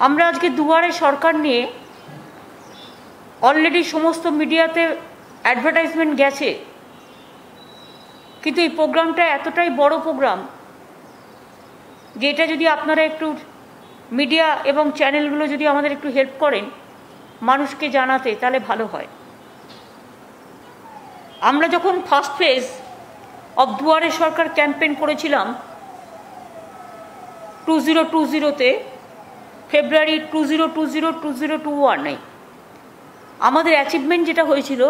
আমরা আজকে দুয়ারে সরকার নিয়ে অলরেডি সমস্ত মিডিয়াতে অ্যাডভার্টাইজমেন্ট গেছে, কিন্তু এই প্রোগ্রামটা এতটাই বড় প্রোগ্রাম যে এটা যদি আপনারা একটু মিডিয়া এবং চ্যানেলগুলো যদি আমাদের একটু হেল্প করেন মানুষকে জানাতে, তাহলে ভালো হয়। আমরা যখন ফার্স্ট ফেজ অফ দুয়ারে সরকার ক্যাম্পেইন করেছিলাম 2020-তে, ফেব্রুয়ারি 2020-2021, আমাদের অ্যাচিভমেন্ট যেটা হয়েছিল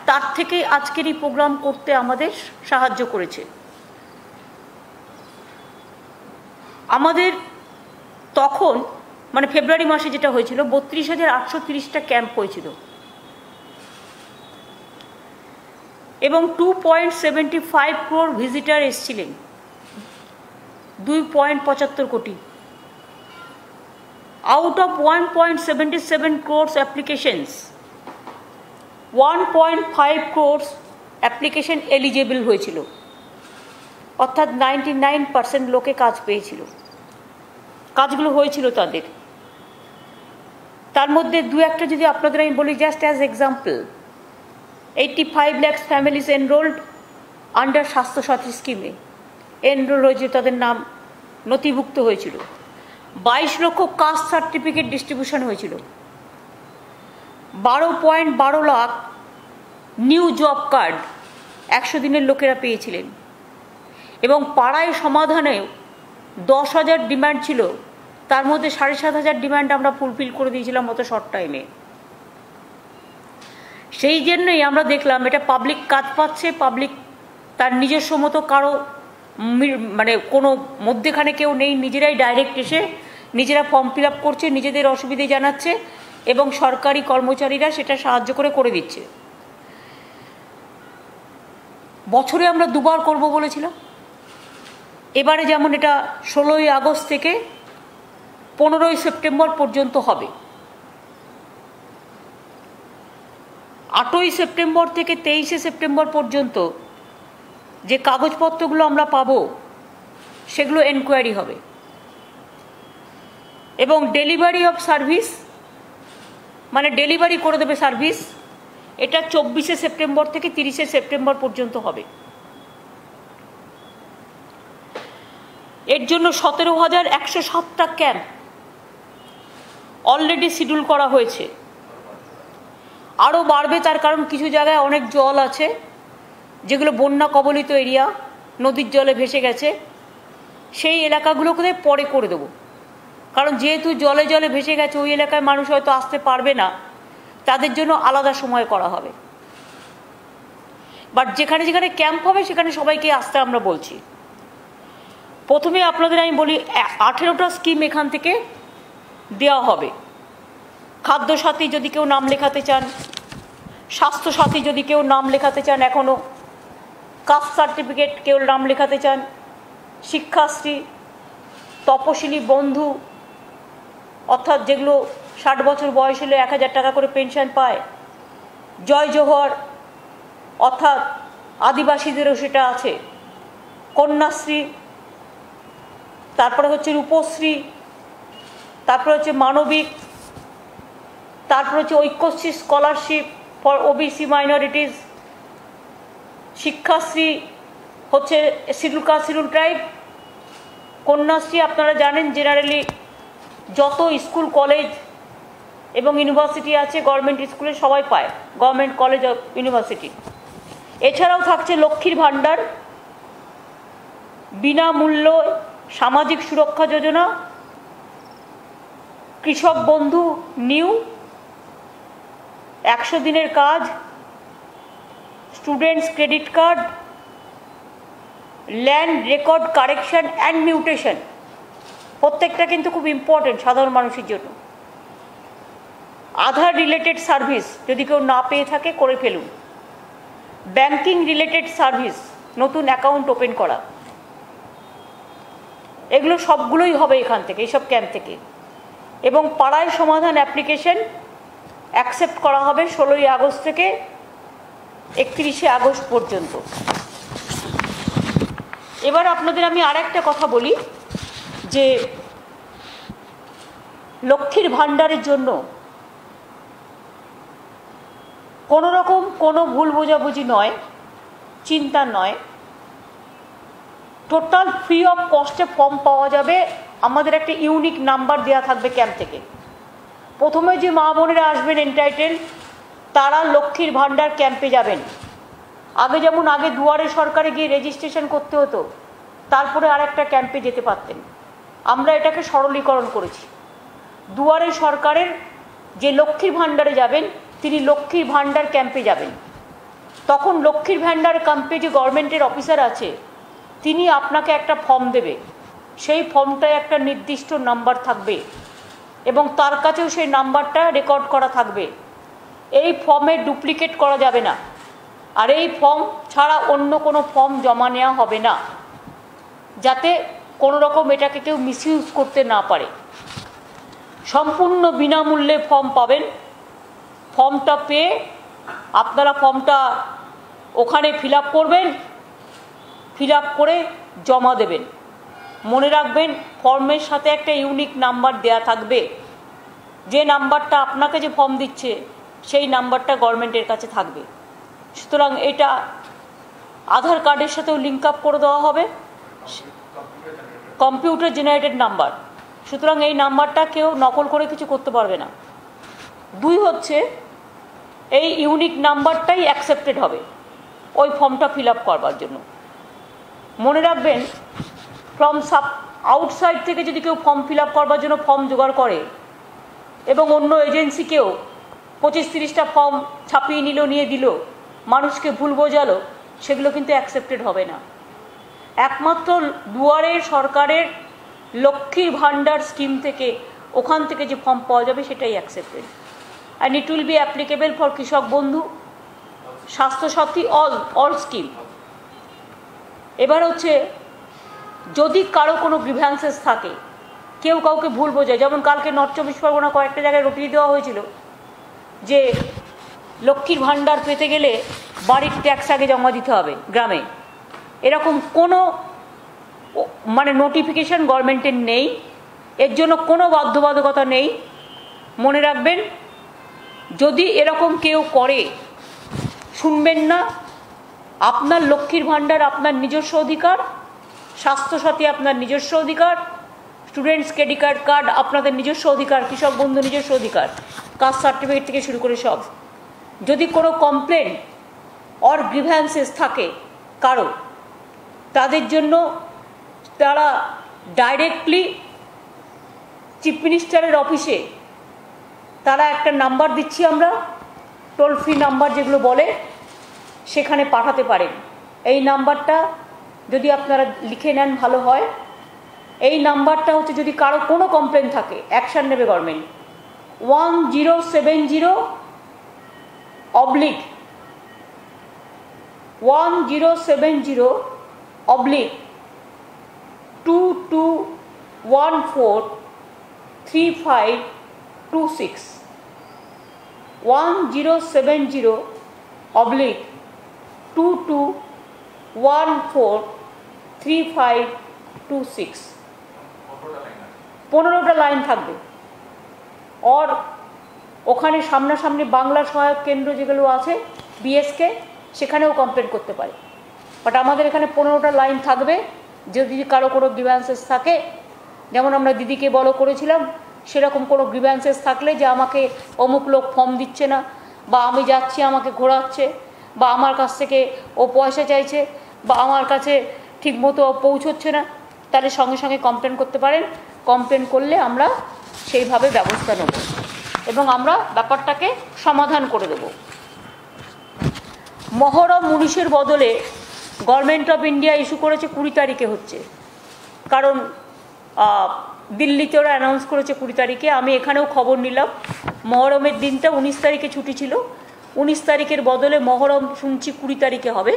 তার থেকে আজকের এই প্রোগ্রাম করতে আমাদের সাহায্য করেছে। আমাদের তখন মানে ফেব্রুয়ারি মাসে যেটা হয়েছিল 32,830টা ক্যাম্প হয়েছিল এবং 2.75 crore ভিজিটার এসেছিলেন, 2.75 কোটি। Out of 1.77 crores applications, 1.5 crores application eligible হয়েছিল, অর্থাৎ 99% লোকে কাজ পেয়েছিল, কাজগুলো হয়েছিল তাদের। তার মধ্যে দু একটা যদি আপনাদের আমি বলি, just as example, 85 lakhs families enrolled under Swasthya Sathi স্কিমে এনরোল হয়েছে, তাদের নাম নথিভুক্ত হয়েছিল। 22 লক্ষ কাস্ট সার্টিফিকেট ডিস্ট্রিবিউশন হয়েছিল। 12.12 লাখ নিউ জব কার্ড 100 দিনের লোকেরা পেয়েছিলেন এবং পাড়ায় সমাধানে 10,000 ডিমান্ড ছিল, তার মধ্যে 7,500 ডিমান্ড আমরা ফুলফিল করে দিয়েছিলাম অত শর্ট টাইমে। সেই জন্যই আমরা দেখলাম এটা পাবলিক কাজ পাচ্ছে, পাবলিক তার নিজস্ব মতো কারো মানে কোনো মধ্যেখানে কেউ নেই, নিজেরাই ডাইরেক্ট এসে নিজেরা ফর্ম ফিল আপ করছে, নিজেদের অসুবিধে জানাচ্ছে এবং সরকারি কর্মচারীরা সেটা সাহায্য করে দিচ্ছে। বছরে আমরা দুবার করব বলেছিলাম, এবারে যেমন এটা 16ই আগস্ট থেকে 15ই সেপ্টেম্বর পর্যন্ত হবে। 8ই সেপ্টেম্বর থেকে 23শে সেপ্টেম্বর পর্যন্ত যে কাগজপত্রগুলো আমরা পাবো সেগুলো এনকোয়ারি হবে এবং ডেলিভারি অফ সার্ভিস মানে ডেলিভারি করে দেবে সার্ভিস, এটা 24শে সেপ্টেম্বর থেকে 30শে সেপ্টেম্বর পর্যন্ত হবে। এর জন্য 17,107টা ক্যাম্প অলরেডি শিডিউল করা হয়েছে, আরও বাড়বে। তার কারণ কিছু জায়গায় অনেক জল আছে যেগুলো বন্যা কবলিত এরিয়া, নদীর জলে ভেসে গেছে, সেই এলাকাগুলোকে পরে করে দেবো। কারণ যেহেতু জলে জলে ভেসে গেছে ওই এলাকায় মানুষ হয়তো আসতে পারবে না, তাদের জন্য আলাদা সময় করা হবে। বাট যেখানে যেখানে ক্যাম্প হবে সেখানে সবাইকে আসতে আমরা বলছি। প্রথমে আপনাদের আমি বলি 18টা স্কিম এখান থেকে দেওয়া হবে। খাদ্যসাথী যদি কেউ নাম লেখাতে চান, স্বাস্থ্যসাথী যদি কেউ নাম লেখাতে চান, এখনও কাস্ট সার্টিফিকেট কেউ নাম লেখাতে চান, শিক্ষাশ্রী, তপশিলি বন্ধু অর্থাৎ যেগুলো 60 বছর বয়স হলে 1,000 টাকা করে পেনশন পায়, জয় জোহর অর্থাৎ আদিবাসীদেরও সেটা আছে, কন্যাশ্রী, তারপরে হচ্ছে রূপশ্রী, তারপরে হচ্ছে মানবিক, তারপরে হচ্ছে Aikyashree scholarship for OBC minorities, Sikshashree হচ্ছে schedule caste schedule tribe, Kanyashree আপনারা জানেন জেনারেলি যত স্কুল কলেজ এবং ইউনিভার্সিটি আছে গভর্নমেন্ট স্কুলে সবাই পায়, গভর্নমেন্ট কলেজ ও ইউনিভার্সিটি। এছাড়াও থাকছে লক্ষ্মীর ভাণ্ডার, বিনামূল্য সামাজিক সুরক্ষা যোজনা, কৃষক বন্ধু নিউ, 100 দিনের কাজ, students credit card, land record correction and mutation, প্রত্যেকটা কিন্তু খুব ইম্পর্টেন্ট সাধারণ মানুষের জন্য। আধার রিলেটেড সার্ভিস যদি কেউ না পেয়ে থাকে করে ফেলুন, ব্যাংকিং রিলেটেড সার্ভিস, নতুন অ্যাকাউন্ট ওপেন করা, এগুলো সবগুলোই হবে এখান থেকে, এইসব ক্যাম্প থেকে। এবং পাড়ায় সমাধান অ্যাপ্লিকেশন অ্যাকসেপ্ট করা হবে 16ই আগস্ট থেকে 31শে আগস্ট পর্যন্ত। এবার আপনাদের আমি আর একটা কথা বলি যে লক্ষ্মীর ভাণ্ডারের জন্য কোনো রকম কোনো ভুল বোঝাবুঝি নয়, চিন্তা নয়, টোটাল ফ্রি অফ কস্টে ফর্ম পাওয়া যাবে। আমাদের একটা ইউনিক নাম্বার দেওয়া থাকবে ক্যাম্প থেকে। প্রথমে যে মা বোনেরা আসবেন এন্টাইটেল, তারা লক্ষ্মীর ভাণ্ডার ক্যাম্পে যাবেন। আগে যেমন দুয়ারে সরকারে গিয়ে রেজিস্ট্রেশন করতে হতো, তারপরে আরেকটা ক্যাম্পে যেতে পারতেন। আমরা এটাকে সরলীকরণ করেছি। দুয়ারে সরকারের যে লক্ষ্মীর ভাণ্ডারে যাবেন, তিনি লক্ষ্মীর ভাণ্ডার ক্যাম্পে যাবেন। তখন লক্ষ্মীর ভাণ্ডার ক্যাম্পে যে গভর্নমেন্টের অফিসার আছে, তিনি আপনাকে একটা ফর্ম দেবে। সেই ফর্মটায় একটা নির্দিষ্ট নাম্বার থাকবে এবং তার কাছেও সেই নাম্বারটা রেকর্ড করা থাকবে। এই ফর্মে ডুপ্লিকেট করা যাবে না, আর এই ফর্ম ছাড়া অন্য কোনো ফর্ম জমা নেওয়া হবে না, যাতে কোনো রকম এটাকে কেউ মিসইউজ করতে না পারে। সম্পূর্ণ বিনামূল্যে ফর্ম পাবেন। ফর্মটা পেয়ে আপনারা ফর্মটা ওখানে ফিল আপ করবেন, ফিল আপ করে জমা দেবেন। মনে রাখবেন, ফর্মের সাথে একটা ইউনিক নাম্বার দেয়া থাকবে। যে নাম্বারটা আপনাকে যে ফর্ম দিচ্ছে, সেই নাম্বারটা গভর্নমেন্টের কাছে থাকবে। সুতরাং এটা আধার কার্ডের সাথেও লিঙ্ক আপ করে দেওয়া হবে, কম্পিউটার জেনারেটেড নাম্বার। সুতরাং এই নাম্বারটা কেউ নকল করে কিছু করতে পারবে না। 2 হচ্ছে, এই ইউনিক নাম্বারটাই অ্যাকসেপ্টেড হবে ওই ফর্মটা ফিল আপ করবার জন্য। মনে রাখবেন, ফ্রম আউটসাইড থেকে যদি কেউ ফর্ম ফিল আপ করবার জন্য ফর্ম জোগাড় করে এবং অন্য এজেন্সিকেও 25-30টা ফর্ম ছাপিয়ে নিল, নিয়ে দিল, মানুষকে ভুল বোঝালো, সেগুলো কিন্তু অ্যাকসেপ্টেড হবে না। একমাত্র দুয়ারে সরকারের লক্ষ্মীর ভাণ্ডার স্কিম থেকে, ওখান থেকে যে ফর্ম পাওয়া যাবে, সেটাই accepted. And it will be applicable for কৃষক বন্ধু, স্বাস্থ্যসাথী, অল স্কিম। এবার হচ্ছে, যদি কারো কোনো গ্রিভ্যান্সেস থাকে, কেউ কাউকে ভুল বোঝায়, যেমন কালকে নর্থ 24 পরগনা কয়েকটা জায়গায় রটিয়ে দেওয়া হয়েছিল যে লক্ষ্মীর ভাণ্ডার পেতে গেলে বাড়ির ট্যাক্স আগে জমা দিতে হবে গ্রামে। এরকম কোনো নোটিফিকেশন গভর্নমেন্টের নেই, এর জন্য কোনো বাধ্যবাধকতা নেই। মনে রাখবেন, যদি এরকম কেউ করে, শুনবেন না। আপনার লক্ষ্মীর ভাণ্ডার আপনার নিজস্ব অধিকার, স্বাস্থ্যসাথী আপনার নিজস্ব অধিকার, স্টুডেন্টস ক্রেডিট কার্ড আপনাদের নিজস্ব অধিকার, কৃষক বন্ধু নিজস্ব অধিকার, কাস্ট সার্টিফিকেট থেকে শুরু করে সব। যদি কোনো কমপ্লেন অর গ্রিভ্যান্সেস থাকে কারো, তাদের জন্য তারা ডাইরেক্টলি চিফ মিনিস্টারের অফিসে, তারা একটা নাম্বার দিচ্ছি আমরা, টোল ফ্রি নাম্বার যেগুলো বলে, সেখানে পাঠাতে পারেন। এই নাম্বারটা যদি আপনারা লিখে নেন ভালো হয়। এই নাম্বারটা হচ্ছে, যদি কারো কোনো কমপ্লেন থাকে, অ্যাকশান নেবে গভর্নমেন্ট। 1070/22143526 1070/22143526 15টা লাইন থাকবে। আর ওখানে সামনাসামনি বাংলা সহায়ক কেন্দ্র যেগুলো আছে, বিএসকে, সেখানেও কমপ্লেন করতে পারে। বাট আমাদের এখানে 15টা লাইন থাকবে। যদি কারো কোনো গ্রিভ্যান্সেস থাকে, যেমন আমরা দিদিকে বলো করেছিলাম, সেরকম কোনো গ্রিভ্যান্সেস থাকলে, যে আমাকে অমুক লোক ফর্ম দিচ্ছে না, বা আমি যাচ্ছি আমাকে ঘোরাচ্ছে, বা আমার কাছ থেকে ও পয়সা চাইছে, বা আমার কাছে ঠিকমতো পৌঁছচ্ছে না, তাহলে সঙ্গে সঙ্গে কমপ্লেন করতে পারেন। কমপ্লেন করলে আমরা সেইভাবে ব্যবস্থা নেব এবং আমরা ব্যাপারটাকে সমাধান করে দেব। মহরম 19-এর বদলে গভর্নমেন্ট অফ ইন্ডিয়া ইস্যু করেছে 20 তারিখে হচ্ছে, কারণ দিল্লিতে ওরা অ্যানাউন্স করেছে 20 তারিখে। আমি এখানেও খবর নিলাম, মহরমের দিনটা 19 তারিখে ছুটি ছিল, 19 তারিখের বদলে মহরম শুনছি 20 তারিখে হবে,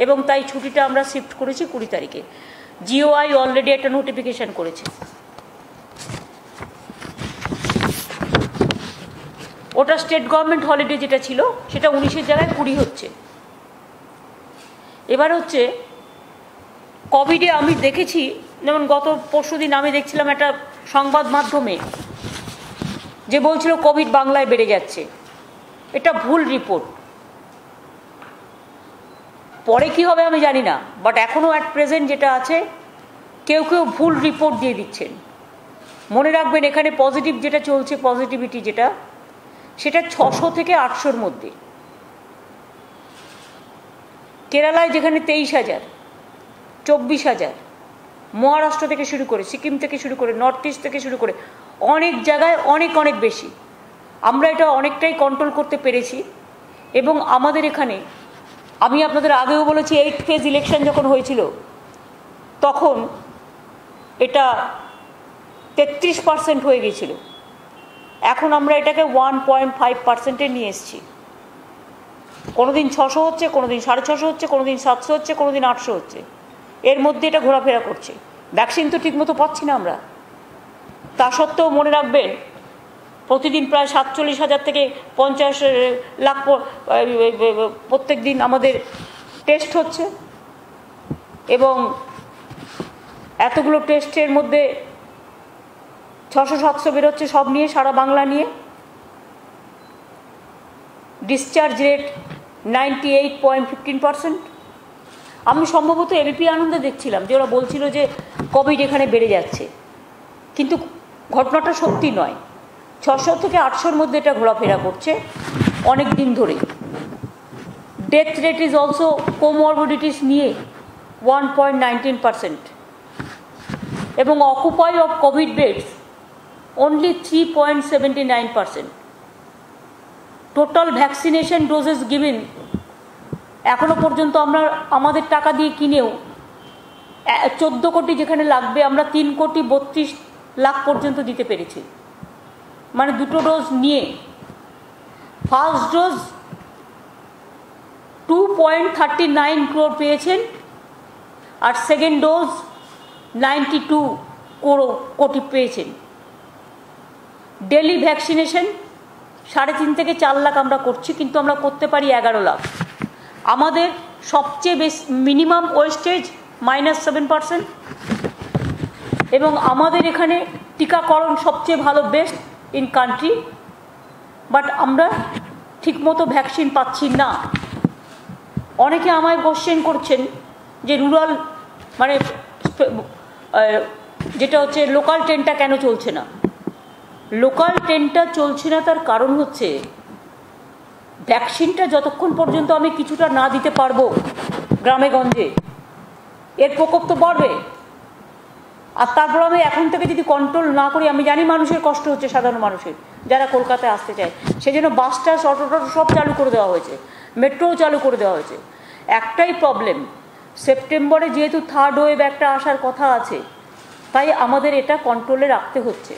এবং তাই ছুটিটা আমরা শিফট করেছি 20 তারিখে। জিওআই অলরেডি একটা নোটিফিকেশন করেছে। ওটা স্টেট গভর্নমেন্ট হলিডে যেটা ছিল, সেটা 19-এর জায়গায় 20 হচ্ছে। এবার হচ্ছে, কোভিডে আমি দেখেছি, যেমন গত পরশুদিন আমি দেখছিলাম একটা সংবাদ মাধ্যমে যে বলছিল কোভিড বাংলায় বেড়ে যাচ্ছে, এটা ভুল রিপোর্ট। পরে কি হবে আমি জানি না, বাট এখনও অ্যাট প্রেজেন্ট যেটা আছে, কেউ কেউ ভুল রিপোর্ট দিয়ে দিচ্ছেন। মনে রাখবেন এখানে পজিটিভ যেটা চলছে, পজিটিভিটি যেটা, সেটা 600 থেকে 800-র মধ্যে। কেরালায় যেখানে 23,000, 24,000, মহারাষ্ট্র থেকে শুরু করে, সিকিম থেকে শুরু করে, নর্থ ইস্ট থেকে শুরু করে অনেক জায়গায় অনেক অনেক বেশি। আমরা এটা অনেকটাই কন্ট্রোল করতে পেরেছি। এবং আমাদের এখানে, আমি আপনাদের আগেও বলেছি, 8th ফেজ ইলেকশন যখন হয়েছিল তখন এটা 33% হয়ে গিয়েছিল। এখন আমরা এটাকে 1.5%-এ নিয়ে এসেছি। কোনোদিন 600 হচ্ছে, কোনোদিন 650 হচ্ছে, কোনোদিন 700 হচ্ছে, কোনোদিন 800 হচ্ছে। এর মধ্যে এটা ঘোরাফেরা করছে। ভ্যাকসিন তো ঠিকমতো পাচ্ছি না আমরা। তা সত্ত্বেও মনে রাখবেন প্রতিদিন প্রায় 47,000 থেকে 50 লাখ প্রত্যেক দিন আমাদের টেস্ট হচ্ছে। এবং এতগুলো টেস্টের মধ্যে 600-700 বেরোচ্ছে, সব নিয়ে, সারা বাংলা নিয়ে। Discharge rate 98.15%। আমি সম্ভবত এবিপি আনন্দে দেখছিলাম যে ওরা বলছিল যে কোভিড এখানে বেড়ে যাচ্ছে, কিন্তু ঘটনাটা সত্যি নয়। 600 থেকে 800-র মধ্যে এটা ঘোরাফেরা করছে অনেক দিন ধরে। Death rate is also comorbidities নিয়ে 1.19%। এবং occupy of Covid beds only 3.79%. Total vaccination doses given এখনো পর্যন্ত আমরা আমাদের টাকা দিয়ে কিনেও 14 কোটি যেখানে লাগবে, আমরা 3,32,00,000 পর্যন্ত দিতে পেরেছি। মানে দুটো ডোজ নিয়ে। ফার্স্ট ডোজ 2.39 crore পেয়েছেন, আর সেকেন্ড ডোজ 92 কোটি পেয়েছেন। ডেলি ভ্যাকসিনেশন 3.5 থেকে 4 লাখ আমরা করছি, কিন্তু আমরা করতে পারি 11 লাখ। আমাদের সবচেয়ে বেশি মিনিমাম ওয়েস্টেজ -7%। এবং আমাদের এখানে টিকাকরণ সবচেয়ে ভালো, বেস্ট ইন কান্ট্রি। বাট আমরা ঠিকমতো ভ্যাকসিন পাচ্ছি না। অনেকে আমায় কোশ্চেন করছেন যে রুরাল, মানে যেটা হচ্ছে লোকাল ট্রেনটা কেন চলছে না। লোকাল ট্রেনটা চলছে না তার কারণ হচ্ছে ভ্যাকসিনটা যতক্ষণ পর্যন্ত আমি কিছুটা না দিতে পারবো গ্রামে গঞ্জে, এর প্রকোপ তো বাড়বে। আর তারপর আমি এখন থেকে যদি কন্ট্রোল না করি, আমি জানি মানুষের কষ্ট হচ্ছে, সাধারণ মানুষের যারা কলকাতায় আসতে চায়, সেই জন্য বাস টাস, অটো টটো সব চালু করে দেওয়া হয়েছে, মেট্রোও চালু করে দেওয়া হয়েছে। একটাই প্রবলেম, সেপ্টেম্বরে যেহেতু থার্ড ওয়েভ একটা আসার কথা আছে, তাই আমাদের এটা কন্ট্রোলে রাখতে হচ্ছে।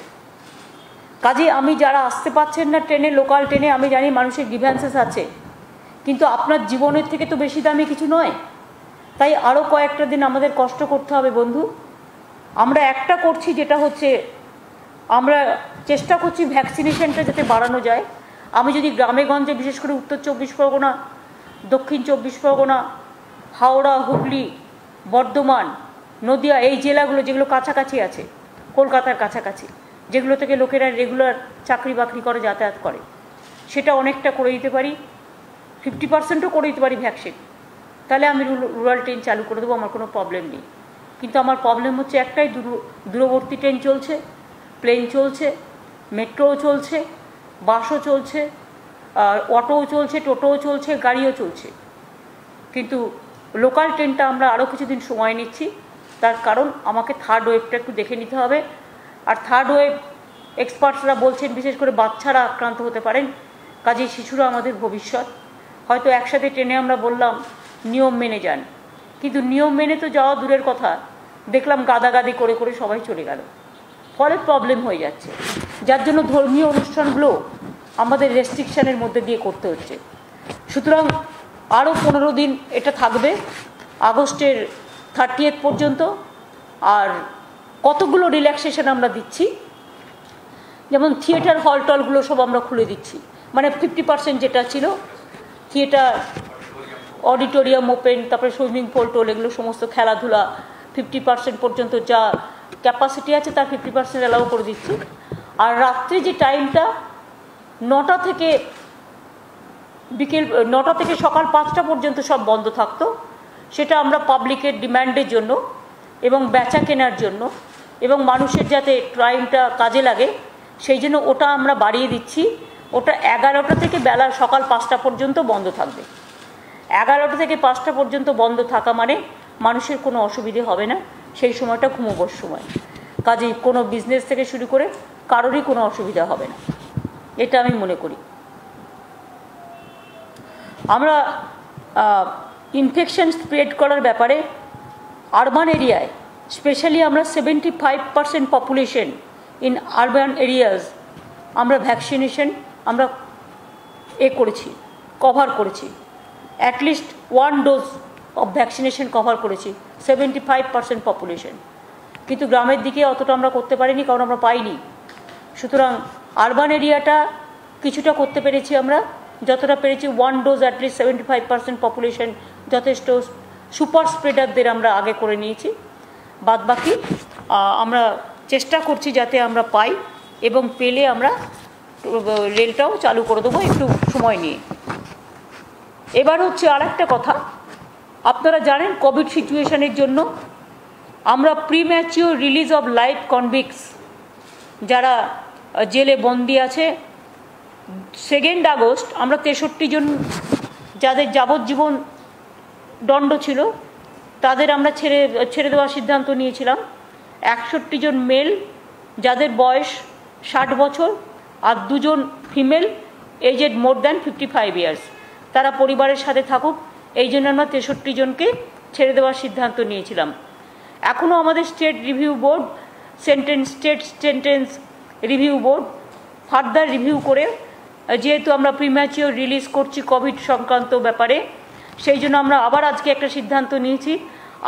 কাজে আমি যারা আসতে পারছেন না ট্রেনে, লোকাল ট্রেনে, আমি জানি মানুষের গ্রিভ্যান্সেস আছে, কিন্তু আপনার জীবনের থেকে তো বেশি দামি কিছু নয়। তাই আরও কয়েকটা দিন আমাদের কষ্ট করতে হবে বন্ধু। আমরা একটা করছি, যেটা হচ্ছে আমরা চেষ্টা করছি ভ্যাকসিনেশনটা যাতে বাড়ানো যায়। আমি যদি গ্রামে গঞ্জে, বিশেষ করে উত্তর 24 পরগনা, দক্ষিণ 24 পরগনা, হাওড়া, হুগলি, বর্ধমান, নদিয়া, এই জেলাগুলো যেগুলো কাছাকাছি আছে, কলকাতার কাছাকাছি, যেগুলো থেকে লোকেরা রেগুলার চাকরি বাকরি করে, যাতায়াত করে, সেটা অনেকটা করে দিতে পারি। 50%ও করে দিতে পারি ভ্যাকসিন, তাহলে আমি রুরাল ট্রেন চালু করে দেবো, আমার কোনো প্রবলেম নেই। কিন্তু আমার প্রবলেম হচ্ছে একটাই, দূরবর্তী ট্রেন চলছে, প্লেন চলছে, মেট্রোও চলছে, বাসও চলছে, অটোও চলছে, টোটোও চলছে, গাড়িও চলছে। কিন্তু লোকাল ট্রেনটা আমরা আরও কিছুদিন সময় নিচ্ছি, তার কারণ আমাকে থার্ড ওয়েভটা একটু দেখে নিতে হবে। আর থার্ড ওয়েভ এক্সপার্টসরা বলছেন বিশেষ করে বাচ্চারা আক্রান্ত হতে পারেন, কাজেই শিশুরা আমাদের ভবিষ্যৎ। হয়তো একসাথে ট্রেনে আমরা বললাম নিয়ম মেনে যান, কিন্তু নিয়ম মেনে তো যাওয়া দূরের কথা, দেখলাম গাদাগাদি করে করে সবাই চলে গেল, ফলে প্রবলেম হয়ে যাচ্ছে। যার জন্য ধর্মীয় অনুষ্ঠানগুলো আমাদের রেস্ট্রিকশানের মধ্যে দিয়ে করতে হচ্ছে। সুতরাং আরও 15 দিন এটা থাকবে, আগস্টের 30 পর্যন্ত। আর কতগুলো রিল্যাক্সেশন আমরা দিচ্ছি, যেমন থিয়েটার হল টলগুলো সব আমরা খুলে দিচ্ছি। মানে 50% যেটা ছিল, থিয়েটার, অডিটোরিয়াম ওপেন, তারপরে সুইমিং পুল টোল, এগুলো সমস্ত খেলাধুলা 50% পর্যন্ত যা ক্যাপাসিটি আছে তার 50% অ্যালাউ করে দিচ্ছি। আর রাত্রে যে টাইমটা 9টা থেকে বিকেল 9টা থেকে সকাল 5টা পর্যন্ত সব বন্ধ থাকতো, সেটা আমরা পাবলিকের ডিম্যান্ডের জন্য এবং বেচা কেনার জন্য এবং মানুষের যাতে টাইমটা কাজে লাগে সেই জন্য ওটা আমরা বাড়িয়ে দিচ্ছি। ওটা 11টা থেকে বেলা সকাল 5টা পর্যন্ত বন্ধ থাকবে। 11টা থেকে 5টা পর্যন্ত বন্ধ থাকা মানে মানুষের কোনো অসুবিধে হবে না, সেই সময়টা ঘুমোবার সময়, কাজেই কোনো বিজনেস থেকে শুরু করে কারোরই কোনো অসুবিধা হবে না, এটা আমি মনে করি। আমরা ইনফেকশন স্প্রেড করার ব্যাপারে আরবান এরিয়ায় স্পেশালি আমরা 75% পপুলেশন ইন আরবান এরিয়াজ আমরা ভ্যাকসিনেশন আমরা করেছি, কভার করেছি, at least 1 dose of vaccination cover করেছি 75% পপুলেশন। কিন্তু গ্রামের দিকে অতটা আমরা করতে পারিনি, কারণ আমরা পাইনি। সুতরাং আরবান এরিয়াটা কিছুটা করতে পেরেছি আমরা, যতটা পেরেছি 1 ডোজ অ্যাটলিস্ট 75% পপুলেশন যথেষ্ট সুপার স্প্রেডারদের আমরা আগে করে নিয়েছি। বাদ বাকি আমরা চেষ্টা করছি যাতে আমরা পাই, এবং পেলে আমরা রেলটাও চালু করে দেবো একটু সময় নিয়ে। এবার হচ্ছে আর একটা কথা, আপনারা জানেন কোভিড সিচুয়েশনের জন্য আমরা প্রিম্যাচিওর রিলিজ অফ লাইফ কনভিক্টস যারা জেলে বন্দি আছে 2 আগস্ট আমরা 63 জন যাদের যাবজ্জীবন দণ্ড ছিল তাদের আমরা ছেড়ে দেওয়ার সিদ্ধান্ত নিয়েছিলাম। 61 জন মেল যাদের বয়স 60 বছর আর 2 জন female aged more than 55 years, তারা পরিবারের সাথে থাকুক, এই জন্য আমরা 63 জনকে ছেড়ে দেওয়ার সিদ্ধান্ত নিয়েছিলাম। এখনও আমাদের state sentence review board further review করে, যেহেতু আমরা প্রিম্যাচিওর রিলিজ করছি কোভিড সংক্রান্ত ব্যাপারে, সেই জন্য আমরা আবার আজকে একটা সিদ্ধান্ত নিয়েছি,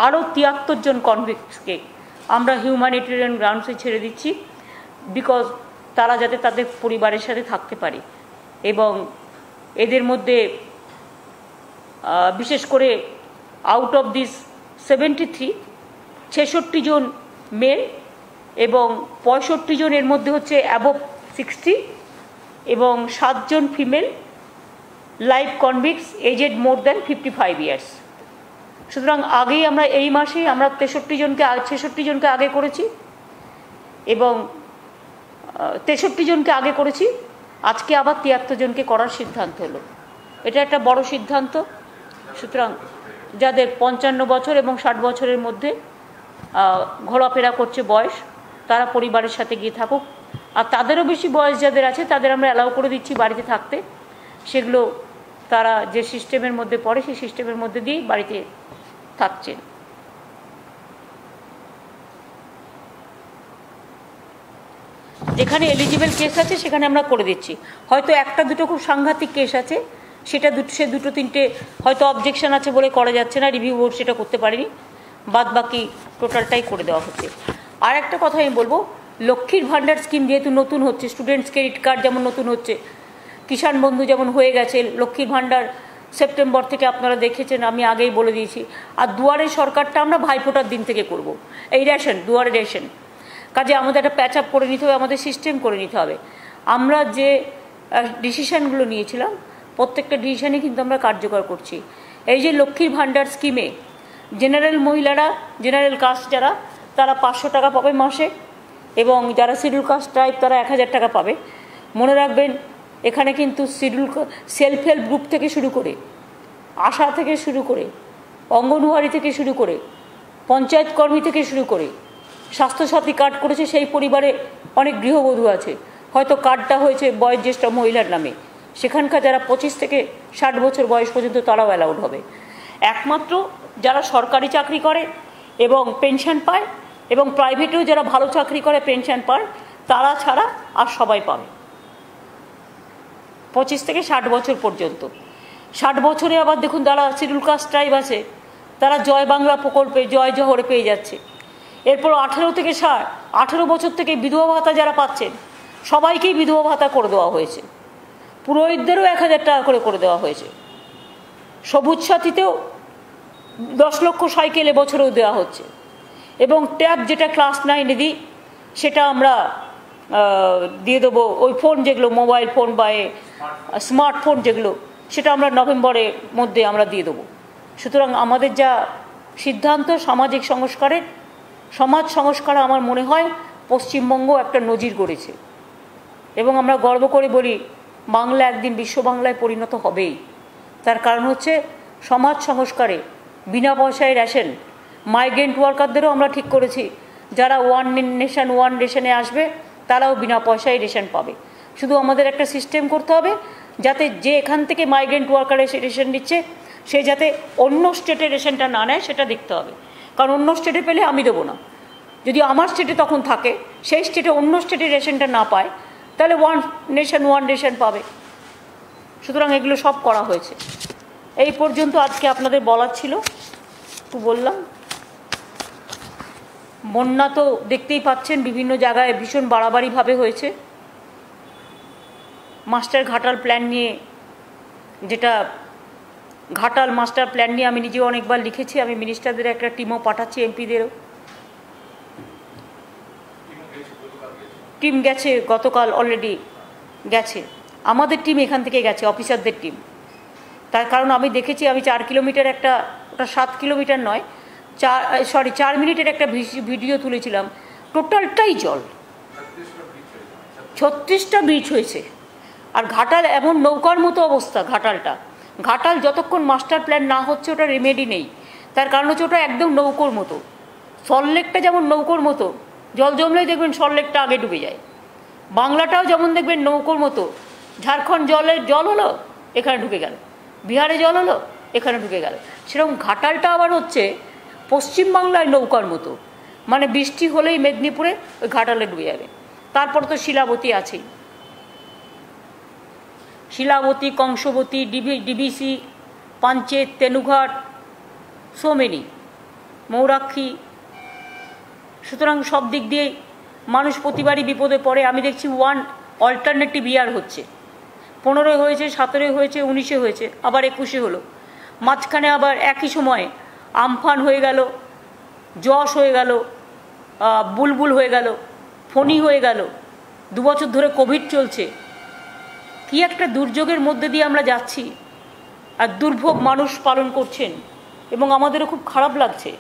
আরও 73 জন কনভিক্টসকে আমরা হিউম্যানিটেরিয়ান গ্রাউন্ডসে ছেড়ে দিচ্ছি, বিকজ তারা যাতে তাদের পরিবারের সাথে থাকতে পারে। এবং এদের মধ্যে বিশেষ করে আউট অফ দিস 73 66 জন মেল এবং 65 জন এর মধ্যে হচ্ছে অ্যাবভ 60 এবং 7 জন female life convicts aged more than 55 years. সুতরাং আগেই আমরা এই মাসে আমরা 66 জনকে আগে করেছি এবং 63 জনকে আগে করেছি, আজকে আবার 73 জনকে করার সিদ্ধান্ত হলো। এটা একটা বড় সিদ্ধান্ত। সুতরাং যাদের 55 বছর এবং 60 বছরের মধ্যে ঘোরাফেরা করছে বয়স, তারা পরিবারের সাথে গিয়ে থাকুক, আর তাদেরও বেশি বয়স যাদের আছে তাদের আমরা অ্যালাউ করে দিচ্ছি বাড়িতে থাকতে, সেগুলো তারা যে সিস্টেমের মধ্যে পড়ে সেই সিস্টেমের মধ্যে দিয়েই বাড়িতে থাকছেন। যেখানে এলিজিবল কেস আছে সেখানে আমরা করে দিচ্ছি। হয়তো একটা দুটো খুব সাংঘাতিক কেস আছে, সেটা দুটো তিনটে হয়তো অবজেকশন আছে বলে করা যাচ্ছে না, রিভিউ বোর্ড সেটা করতে পারেনি, বাদ বাকি টোটালটাই করে দেওয়া হচ্ছে। আর একটা কথা আমি বলবো, লক্ষ্মীর ভাণ্ডার স্কিম যেহেতু নতুন হচ্ছে, স্টুডেন্টস ক্রেডিট কার্ড যেমন নতুন হচ্ছে, কিষাণ বন্ধু যেমন হয়ে গেছে, লক্ষ্মীর ভাণ্ডার সেপ্টেম্বর থেকে আপনারা দেখেছেন, আমি আগেই বলে দিয়েছি। আর দুয়ারে সরকারটা আমরা ভাইফোঁটার দিন থেকে করব। এই রেশন, দুয়ারে রেশন, কাজে আমাদের একটা প্যাচ আপ করে নিতে হবে, আমাদের সিস্টেম করে নিতে হবে। আমরা যে ডিসিশানগুলো নিয়েছিলাম প্রত্যেকটা ডিসিশানই কিন্তু আমরা কার্যকর করছি। এই যে লক্ষ্মীর ভাণ্ডার স্কিমে জেনারেল মহিলারা, জেনারেল কাস্ট যারা, তারা 500 টাকা পাবে মাসে, এবং যারা শিডিউল কাস্ট ট্রাইব তারা 1000 টাকা পাবে। মনে রাখবেন এখানে কিন্তু সেলফ হেল্প গ্রুপ থেকে শুরু করে, আশা থেকে শুরু করে, অঙ্গনওয়াড়ি থেকে শুরু করে, পঞ্চায়েত কর্মী থেকে শুরু করে, স্বাস্থ্যসাথী কার্ড করেছে সেই পরিবারে অনেক গৃহবধূ আছে, হয়তো কার্ডটা হয়েছে বয়োজ্যেষ্ঠ মহিলার নামে, সেখানকার যারা 25 থেকে 60 বছর বয়স পর্যন্ত তারাও অ্যালাউড হবে। একমাত্র যারা সরকারি চাকরি করে এবং পেনশন পায়, এবং প্রাইভেটেও যারা ভালো চাকরি করে পেনশন পায়, তারা ছাড়া আর সবাই পাবে 25 থেকে 60 বছর পর্যন্ত। 60 বছরে আবার দেখুন যারা শিডিউল কাস্ট ট্রাইব আছে তারা জয় বাংলা প্রকল্পে জয় জহরে পেয়ে যাচ্ছে। এরপর 18 বছর থেকে বিধবা ভাতা যারা পাচ্ছেন সবাইকেই বিধবা ভাতা করে দেওয়া হয়েছে, পুরোহিতদেরও 1000 টাকা করে দেওয়া হয়েছে। সবুজ সাথীতেও 10 লক্ষ সাইকেল এবছরেও দেওয়া হচ্ছে, এবং ট্যাব যেটা ক্লাস 9 দিই সেটা আমরা দিয়ে দেবো ওই ফোন যেগুলো মোবাইল ফোন বা স্মার্টফোন যেগুলো, সেটা আমরা নভেম্বরের মধ্যে আমরা দিয়ে দেবো। সুতরাং আমাদের যা সিদ্ধান্ত সামাজিক সংস্কারের, সমাজ সংস্কারে আমার মনে হয় পশ্চিমবঙ্গ একটা নজির গড়েছে এবং আমরা গর্ব করে বলি বাংলা একদিন বিশ্ব বাংলায় পরিণত হবেই। তার কারণ হচ্ছে সমাজ সংস্কারে বিনা পয়সায় রেশন, মাইগ্রেন্ট ওয়ার্কারদেরও আমরা ঠিক করেছি যারা ওয়ান নেশন ওয়ান রেশনে আসবে তারাও বিনা পয়সায় রেশন পাবে। শুধু আমাদের একটা সিস্টেম করতে হবে যাতে যে এখান থেকে মাইগ্রেন্ট ওয়ার্কার এসে রেশন দিচ্ছে সে যাতে অন্য স্টেটে রেশনটা না নেয় সেটা দেখতে হবে। কারণ অন্য স্টেটে পেলে আমি দেবো না, যদি আমার স্টেটে তখন থাকে সেই স্টেটে অন্য স্টেটে রেশনটা না পায় তাহলে ওয়ান নেশন ওয়ান রেশন পাবে। সুতরাং এগুলো সব করা হয়েছে। এই পর্যন্ত আজকে আপনাদের বলার ছিল, একটু বললাম। বন্যা তো দেখতেই পাচ্ছেন বিভিন্ন জায়গায় ভীষণ বাড়াবাড়িভাবে হয়েছে। মাস্টার ঘাটাল প্ল্যান নিয়ে, যেটা ঘাটাল মাস্টার প্ল্যান নিয়ে আমি নিজেও অনেকবার লিখেছি, আমি মিনিস্টারদের একটা টিমও পাঠাচ্ছি, এমপিদেরও টিম গেছে, গতকাল অলরেডি গেছে। আমাদের টিম এখান থেকে গেছে, অফিসারদের টিম। তার কারণ আমি দেখেছি, আমি 4 কিলোমিটার একটা, ওটা 7 কিলোমিটার নয়, 4 মিনিটের একটা ভিডিও তুলেছিলাম, টোটালটাই জল, 36টা ব্রিজ হয়েছে। আর ঘাটাল এমন নৌকার মতো অবস্থা, ঘাটাল যতক্ষণ মাস্টার প্ল্যান না হচ্ছে ওটা রেমেডি নেই। তার কারণ হচ্ছে ওটা একদম নৌকোর মতো। সল্টলেকটা যেমন নৌকোর মতো, জল জমলেই দেখবেন সল্টলেকটা আগে ডুবে যায়। বাংলাটাও যেমন দেখবেন নৌকোর মতো, ঝাড়খণ্ড জল হলো এখানে ঢুকে গেল, বিহারে জল হলো এখানে ঢুকে গেল। সেরকম ঘাটালটা আবার হচ্ছে পশ্চিমবাংলায় নৌকার মতো, মানে বৃষ্টি হলেই মেদিনীপুরে ওই ঘাটালে ডুবে যাবে। তারপর তো শিলাবতী আছেই, Shilabati, Kangsabati, DVC, Panchet, Tenughat, so many, Mayurakshi. সুতরাং সব দিক দিয়ে মানুষ প্রতিবারই বিপদে পড়ে। আমি দেখছি ওয়ান অল্টারনেটিভ ইয়ার হচ্ছে, 15 হয়েছে, 17 হয়েছে, 19 হয়েছে, আবার 21 হলো। মাঝখানে আবার একই সময়ে আমফান হয়ে গেল, যশ হয়ে গেল, বুলবুল হয়ে গেল, ফণী হয়ে গেল, 2 বছর ধরে কোভিড চলছে। কি একটা দুর্যোগের মধ্যে দিয়ে আমরা যাচ্ছি, আর দুর্ভোগ মানুষ পালন করছেন এবং আমাদেরও খুব খারাপ লাগছে।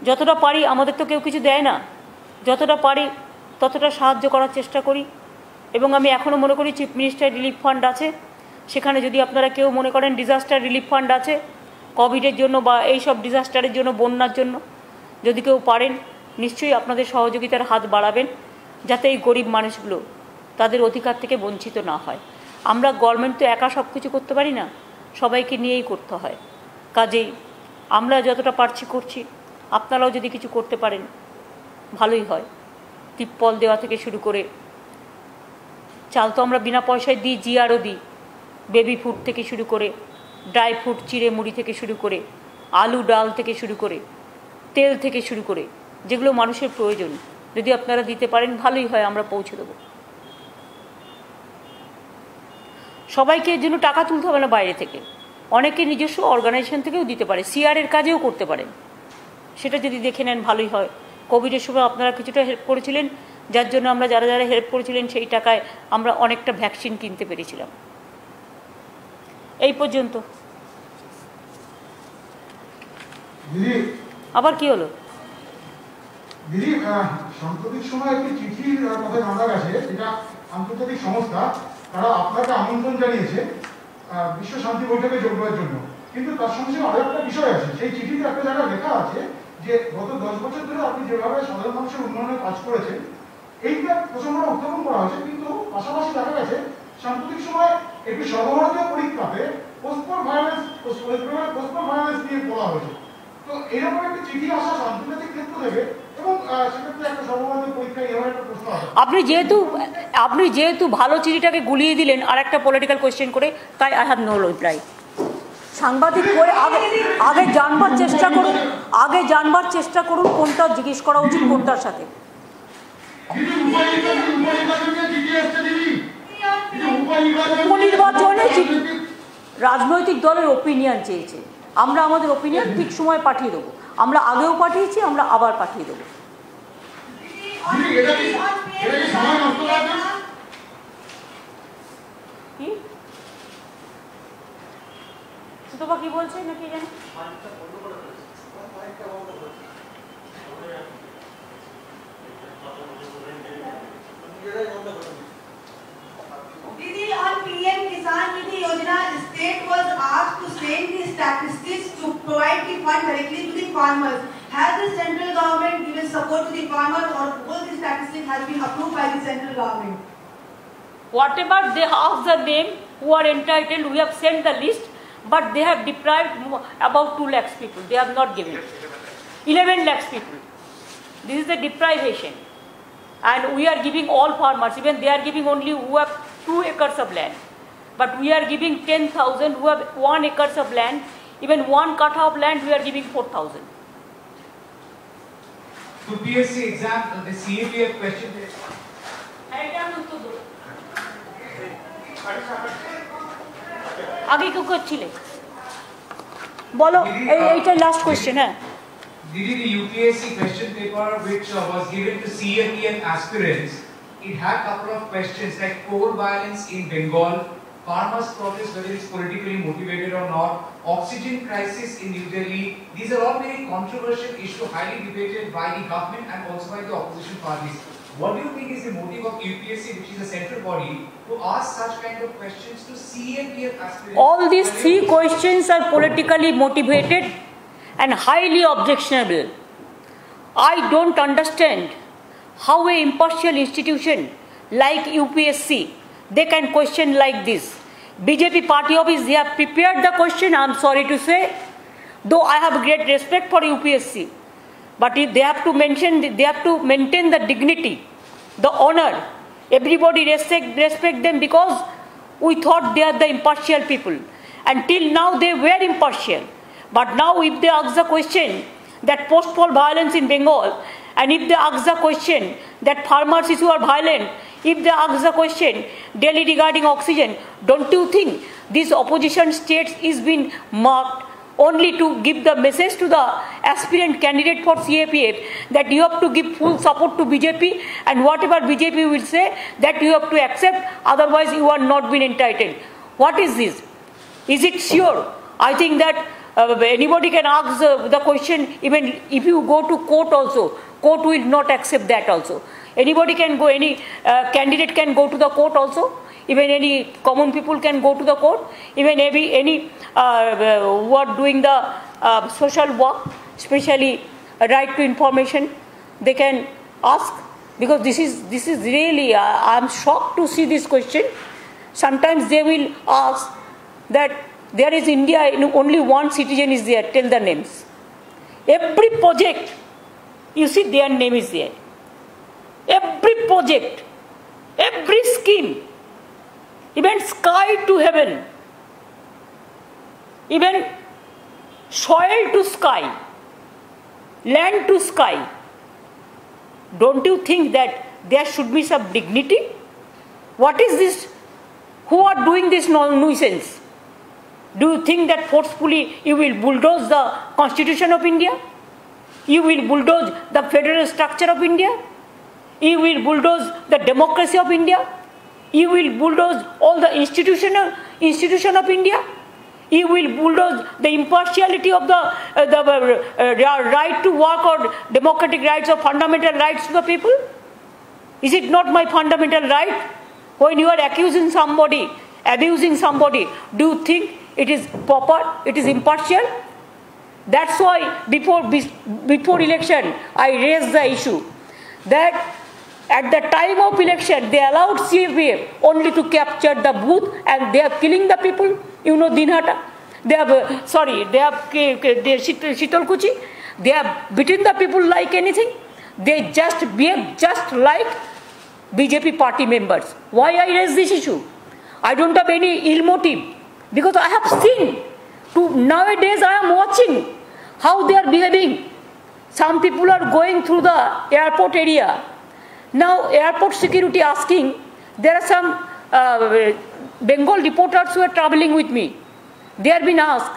যতটা পারি, আমাদের তো কেউ কিছু দেয় না, যতটা পারি ততটা সাহায্য করার চেষ্টা করি। এবং আমি এখনও মনে করি চিফ মিনিস্টার রিলিফ ফান্ড আছে, সেখানে যদি আপনারা কেউ মনে করেন ডিজাস্টার রিলিফ ফান্ড আছে কোভিডের জন্য বা এই সব ডিজাস্টারের জন্য, বন্যার জন্য, যদি কেউ পারেন নিশ্চয়ই আপনাদের সহযোগিতার হাত বাড়াবেন, যাতে এই গরিব মানুষগুলো তাদের অধিকার থেকে বঞ্চিত না হয়। আমরা গভর্নমেন্ট তো একা সব কিছু করতে পারি না, সবাইকে নিয়েই করতে হয়। কাজেই আমরা যতটা পারছি করছি, আপনারাও যদি কিছু করতে পারেন ভালোই হয়। তিপ্পল দেওয়া থেকে শুরু করে, চাল তো আমরা বিনা পয়সায় দিই, জিআরও দিই, বেবি ফুড থেকে শুরু করে, ড্রাই ফ্রুট, চিড়ে মুড়ি থেকে শুরু করে, আলু ডাল থেকে শুরু করে, তেল থেকে শুরু করে, যেগুলো মানুষের প্রয়োজন, যদি আপনারা দিতে পারেন ভালোই হয়, আমরা পৌঁছে দেবো। সবাইকে এর জন্য টাকা তুলতে হবে না বাইরে থেকে, অনেকে নিজস্ব অর্গানাইজেশন থেকেও দিতে পারে, সিআরের কাজেও করতে পারেন, সেটা যদি দেখে নেন ভালোই হয়। কোভিডের সময় আপনারা কিছুটা হেল্প করেছিলেন, যার জন্য আমরা যারা যারা হেল্প করেছিলেন সেই টাকায় আমরা অনেকটা ভ্যাকসিন কিনতে পেরেছিলাম। এই পর্যন্ত। আবার কি হলো দিদি? সাম্প্রতিক সময় একটি চিঠির কথা জানা গেছে, যেটা আন্তর্জাতিক সংস্থা, তারা আপনাকে আমন্ত্রণ জানিয়েছে বিশ্ব শান্তি বৈঠকে যোগ দেওয়ার জন্য। কিন্তু তার সঙ্গে আরো একটা বিষয় আছে, সেই চিঠিতে একটা জায়গায় লেখা আছে যে গত 10 বছর ধরে আপনি যেভাবে সাধারণ মানুষের উন্নয়নে কাজ করেছেন, এইটা প্রসঙ্গটা উত্থাপন করা হয়েছে। কিন্তু পাশাপাশি দেখা গেছে সাম্প্রতিক সময় একটি সর্বভারতীয় পরীক্ষাতে পোস্টপোন ভায়োলেন্স নিয়ে বলা হয়েছে। তো এরকম একটা চিঠি আসা আন্তর্জাতিক ক্ষেত্র থেকে, এবং সেক্ষেত্রে একটা সর্বভারতীয় পরীক্ষা এভাবে একটা প্রশ্ন আসে। আপনি যেহেতু ভালো চিঠিটাকে গুলিয়ে দিলেন আর একটা পলিটিক্যাল কোয়েশ্চেন করে, তাই আই হ্যাভ নো রিপ্লাই। সাংবাদিক করে আগে জানবার চেষ্টা করুন কোনটা জিজ্ঞেস করা উচিত কোনটার সাথে। উপনির্বাচনে রাজনৈতিক দলের ওপিনিয়ন চেয়েছে, আমরা আমাদের ওপিনিয়ন ঠিক সময় পাঠিয়ে দেবো। আমরা আগেও পাঠিয়েছি, আমরা আবার পাঠিয়ে দেবো। এটা কি সময় নষ্ট করার জন্য? কি সুতপা কি বলছে নাকি জানি Didi, on PM Kisan Nidhi Yojana, state was asked to send the statistics to provide the fund directly to the farmers. Has the central government given support to the farmers, or all the statistics has been approved by the central government? whatever they ask the name who are entitled, we have sent the list, but they have deprived about 2 lakhs people. They have not given 11 lakhs people. This is the deprivation, and we are giving all farmers. Even they are giving only who have 2 acres of land, but we are giving 10,000 who have 1 acres of land. Even 1 kattha of land we are giving 4,000. To PSC exam, the CAPF question. আগে কেউ করছিলে বলো এইটা last question হ্যাঁ Did the UPSC question paper which was given to CAPF aspirants, it had a couple of questions like coal violence in Bengal, farmers' protest whether it's politically motivated or not, oxygen crisis in New Delhi. These are all very controversial issues, highly debated by the government and also by the opposition parties. What do you think is the motive of UPSC, which is a central body, to ask such kind of questions to CAPF aspirants? All these 3 questions are politically motivated and highly objectionable. I don't understand how an impartial institution like UPSC, they can question like this. BJP party office, they have prepared the question, I am sorry to say, though I have great respect for UPSC. But if they have to maintain the dignity, the honor. Everybody respect them because we thought they are the impartial people. Until now they were impartial. But now if they ask the question that post-poll violence in Bengal, and if they ask the question that farmers issue are violent, if they ask the question Delhi regarding oxygen, don't you think this opposition states is being marked only to give the message to the aspirant candidate for CAPF that you have to give full support to BJP, and whatever BJP will say that you have to accept, otherwise you are not been entitled. What is this? Is it sure? I think that anybody can ask the question, even if you go to court also, court will not accept that also. Anybody can go, any candidate can go to the court also. Even any common people can go to the court. Even any who are doing the social work, especially right to information, they can ask. Because this is really, I am shocked to see this question. Sometimes they will ask that there is India, only 1 citizen is there, tell the names. Every project, you see their name is there. Every project, every scheme, even sky to heaven, even soil to sky, land to sky. Don't you think that there should be some dignity? What is this? Who are doing this nuisance? Do you think that forcefully you will bulldoze the Constitution of India? You will bulldoze the federal structure of India? You will bulldoze the democracy of India? You will bulldoze all the institution of India? You will bulldoze the impartiality of the right to work or democratic rights or fundamental rights to the people? Is it not my fundamental right? When you are accusing somebody, abusing somebody, do you think it is proper? It is impartial? That's why before election I raised the issue that at the time of election they allowed CAPF only to capture the booth, and they are killing the people. You know Dinhata, they have Shitalkuchi, they have beaten the people like anything. They just behave just like BJP party members. Why I raise this issue? I don't have any ill motive, because I have seen nowadays I am watching how they are behaving. Some people are going through the airport area. Now airport security asking, there are some Bengal reporters who are traveling with me. They are being asked,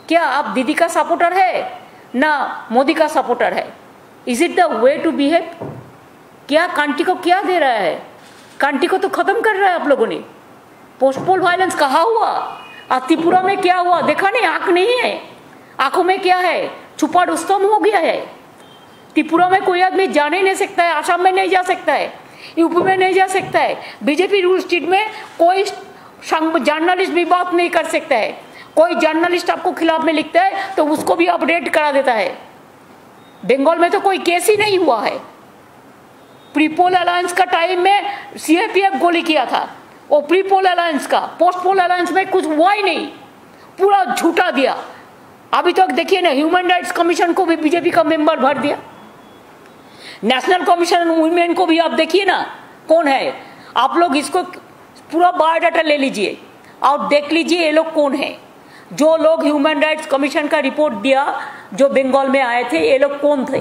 क्या आप दीदी का supporter है ना मोदी का supporter है? Is it the way to behave? क्या country को क्या दे रहा है? कंट्री को तो खत्म कर रहा है आप लोगों ने। पोस्टपोल वायलेंस कहाँ हुआ? त्रिपुरा में क्या हुआ? देखा नहीं? आंख नहीं है, आंखों में क्या है? छुपा रुस्तम हो गया है। त्रिपुरा में कोई आदमी जा नहीं सकता है, आसाम में नहीं जा सकता है, यूपी में नहीं जा सकता है। बीजेपी रूल स्टेट में कोई जर्नलिस्ट भी बात नहीं कर सकता है। कोई जर्नलिस्ट आपको खिलाफ में लिखता है तो उसको भी अपडेट करा देता है। बंगाल में तो कोई केस ही नहीं हुआ है। प्रीपोल अलायंस का टाइम में सीआईपीएफ गोली किया था, वो प्रीपोल अलायंस का। पोस्टपोल अलायंस में कुछ हुआ ही नहीं, पूरा झूठा दिया। अभी तक देखिए ना, ह्यूमन राइट्स कमीशन को भी बीजेपी का मेंबर भर दिया। नेशनल कमीशन वुमेन को भी आप देखिए ना कौन है। आप लोग इसको पूरा बायोडाटा ले लीजिए और देख लीजिए ये लोग कौन है। जो लोग ह्यूमन राइट्स कमीशन का रिपोर्ट दिया, जो बंगाल में आए थे, ये लोग कौन थे?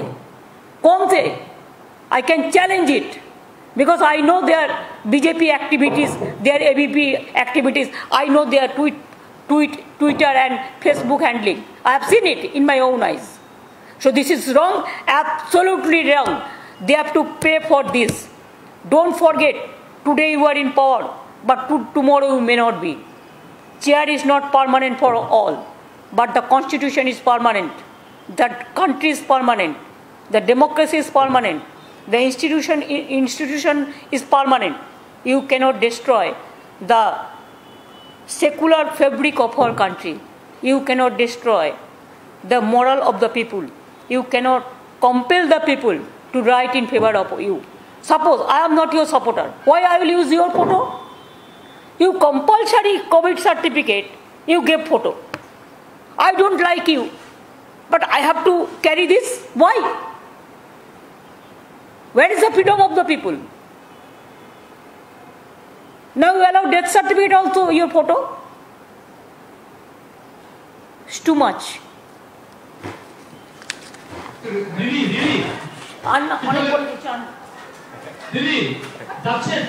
कौन थे? I can challenge it because I know their BJP activities, their ABP activities. I know their Twitter and Facebook handling. I have seen it in my own eyes. So this is wrong, absolutely wrong. They have to pay for this. Don't forget, today you are in power, but tomorrow you may not be. Chair is not permanent for all, but the constitution is permanent. The country is permanent. The democracy is permanent. The institution is permanent. You cannot destroy the secular fabric of our country. You cannot destroy the moral of the people. You cannot compel the people to write in favor of you. Suppose I am not your supporter. Why I will use your photo? You compulsory COVID certificate, you give photo. I don't like you, but I have to carry this. Why? Where is the freedom of the people? Now you allow death certificate also, your photo? It's too much. দিদি অনেক বলে দিচ্ছি। দিদি যাচ্ছেন